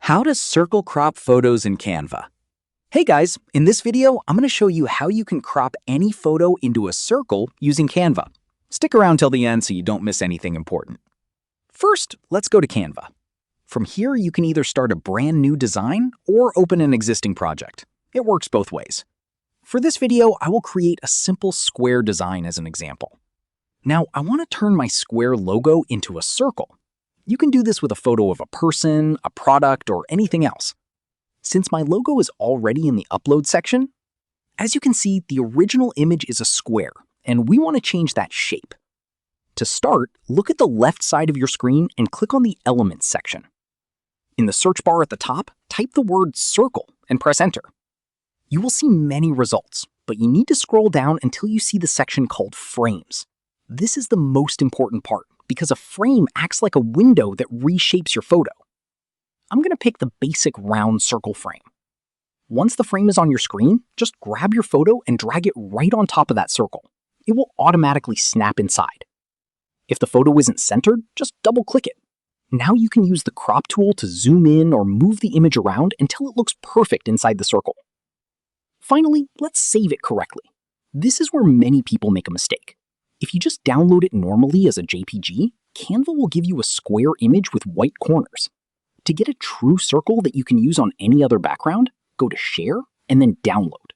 How to circle crop photos in Canva. Hey guys, in this video, I'm going to show you how you can crop any photo into a circle using Canva. Stick around till the end so you don't miss anything important. First, let's go to Canva. From here, you can either start a brand new design or open an existing project. It works both ways. For this video, I will create a simple square design as an example. Now, I want to turn my square logo into a circle. You can do this with a photo of a person, a product, or anything else. Since my logo is already in the upload section, as you can see, the original image is a square, and we want to change that shape. To start, look at the left side of your screen and click on the Elements section. In the search bar at the top, type the word circle and press enter. You will see many results, but you need to scroll down until you see the section called Frames. This is the most important part, because a frame acts like a window that reshapes your photo. I'm going to pick the basic round circle frame. Once the frame is on your screen, just grab your photo and drag it right on top of that circle. It will automatically snap inside. If the photo isn't centered, just double-click it. Now you can use the crop tool to zoom in or move the image around until it looks perfect inside the circle. Finally, let's save it correctly. This is where many people make a mistake. If you just download it normally as a JPG, Canva will give you a square image with white corners. To get a true circle that you can use on any other background, go to Share and then Download.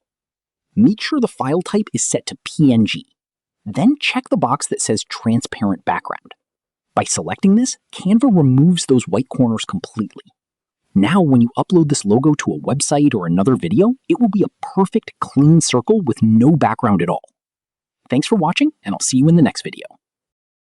Make sure the file type is set to PNG. Then check the box that says Transparent Background. By selecting this, Canva removes those white corners completely. Now when you upload this logo to a website or another video, it will be a perfect clean circle with no background at all. Thanks for watching, and I'll see you in the next video.